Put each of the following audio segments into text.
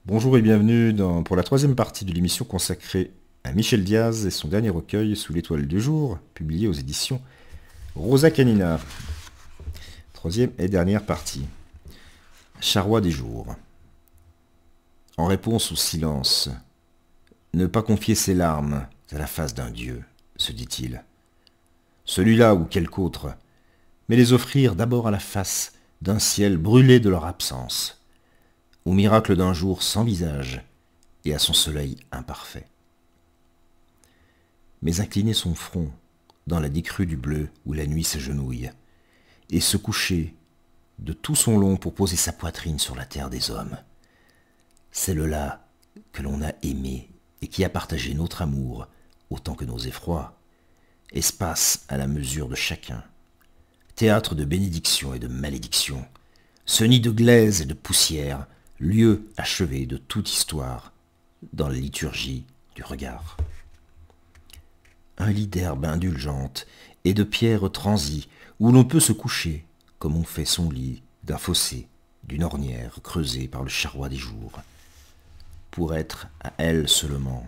Bonjour et bienvenue pour la troisième partie de l'émission consacrée à Michel Diaz et son dernier recueil Sous l'étoile du jour, publié aux éditions Rosa Canina. Troisième et dernière partie. Charroi des jours. En réponse au silence, ne pas confier ses larmes à la face d'un dieu, se dit-il. Celui-là ou quelque autre, mais les offrir d'abord à la face d'un ciel brûlé de leur absence, au miracle d'un jour sans visage et à son soleil imparfait. Mais incliner son front dans la décrue du bleu où la nuit s'agenouille, et se coucher de tout son long pour poser sa poitrine sur la terre des hommes. C'est le là que l'on a aimé et qui a partagé notre amour autant que nos effrois, espace à la mesure de chacun, théâtre de bénédiction et de malédiction, ce nid de glaise et de poussière, lieu achevé de toute histoire, dans la liturgie du regard. Un lit d'herbe indulgente et de pierres transies, où l'on peut se coucher, comme on fait son lit d'un fossé, d'une ornière creusée par le charroi des jours, pour être à elle seulement,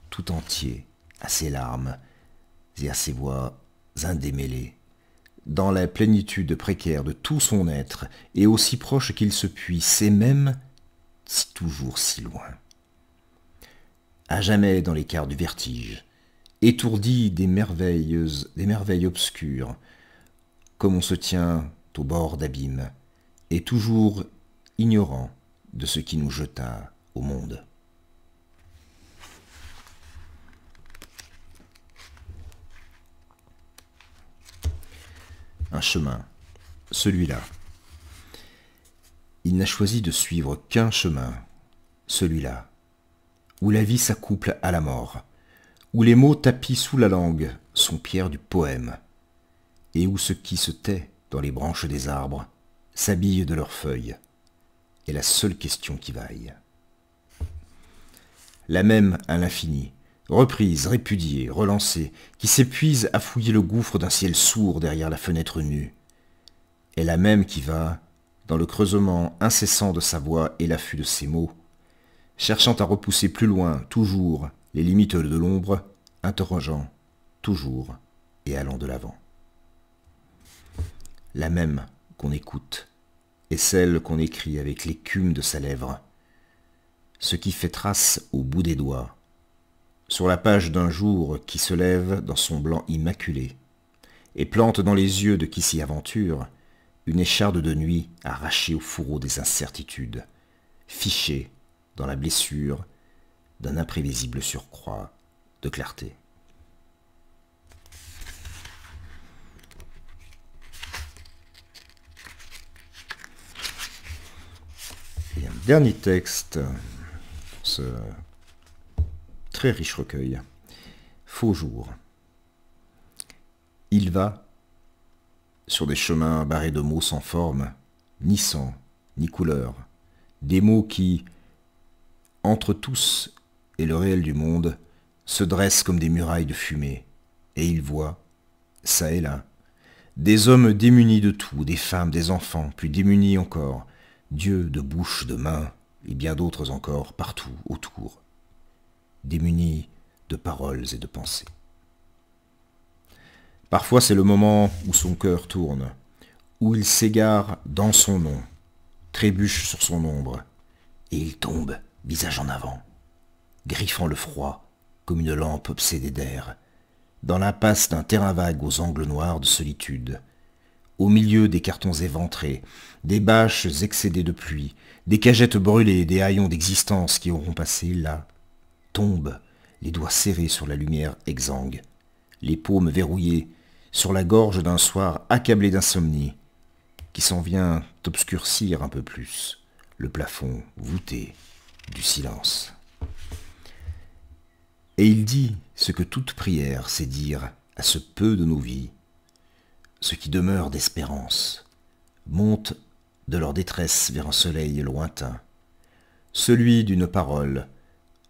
tout entier, à ses larmes et à ses voix indémêlées, dans la plénitude précaire de tout son être, et aussi proche qu'il se puisse, et même si toujours si loin. À jamais dans l'écart du vertige, étourdi des merveilles obscures, comme on se tient au bord d'abîme, et toujours ignorant de ce qui nous jeta au monde. Un chemin, celui-là. Il n'a choisi de suivre qu'un chemin, celui-là, où la vie s'accouple à la mort, où les mots tapis sous la langue sont pierres du poème, et où ce qui se tait dans les branches des arbres s'habille de leurs feuilles, est la seule question qui vaille. La même à l'infini, reprise, répudiée, relancée, qui s'épuise à fouiller le gouffre d'un ciel sourd derrière la fenêtre nue, est la même qui va, dans le creusement incessant de sa voix et l'affût de ses mots, cherchant à repousser plus loin, toujours, les limites de l'ombre, interrogeant, toujours, et allant de l'avant. La même qu'on écoute, est celle qu'on écrit avec l'écume de sa lèvre, ce qui fait trace au bout des doigts, sur la page d'un jour qui se lève dans son blanc immaculé, et plante dans les yeux de qui s'y aventure une écharde de nuit arrachée au fourreau des incertitudes, fichée dans la blessure d'un imprévisible surcroît de clarté. Et un dernier texte, ce très riche recueil, Faux jour. Il va sur des chemins barrés de mots sans forme, ni sang, ni couleur, des mots qui, entre tous et le réel du monde, se dressent comme des murailles de fumée, et il voit, ça et là, des hommes démunis de tout, des femmes, des enfants, plus démunis encore, Dieu de bouche, de main, et bien d'autres encore, partout, autour, démunis de paroles et de pensées. Parfois c'est le moment où son cœur tourne, où il s'égare dans son nom, trébuche sur son ombre, et il tombe, visage en avant, griffant le froid comme une lampe obsédée d'air, dans l'impasse d'un terrain vague aux angles noirs de solitude, au milieu des cartons éventrés, des bâches excédées de pluie, des cagettes brûlées, des haillons d'existence qui auront passé là, tombent, les doigts serrés sur la lumière exsangue, les paumes verrouillées sur la gorge d'un soir accablé d'insomnie, qui s'en vient obscurcir un peu plus le plafond voûté du silence. Et il dit ce que toute prière sait dire à ce peu de nos vies, ce qui demeure d'espérance, monte de leur détresse vers un soleil lointain, celui d'une parole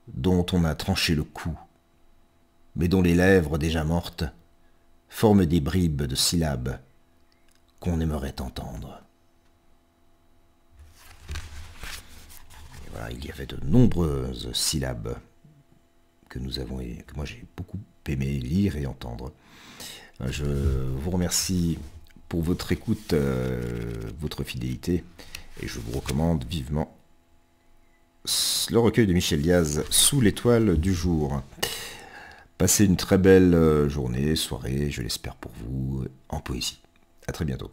dont on a tranché le cou, mais dont les lèvres déjà mortes forment des bribes de syllabes qu'on aimerait entendre. Et voilà. voilà, il y avait de nombreuses syllabes que moi j'ai beaucoup aimé lire et entendre. Je vous remercie pour votre écoute, votre fidélité, et je vous recommande vivement le recueil de Michel Diaz, Sous l'étoile du jour. Passez une très belle journée, soirée, je l'espère pour vous, en poésie. À très bientôt.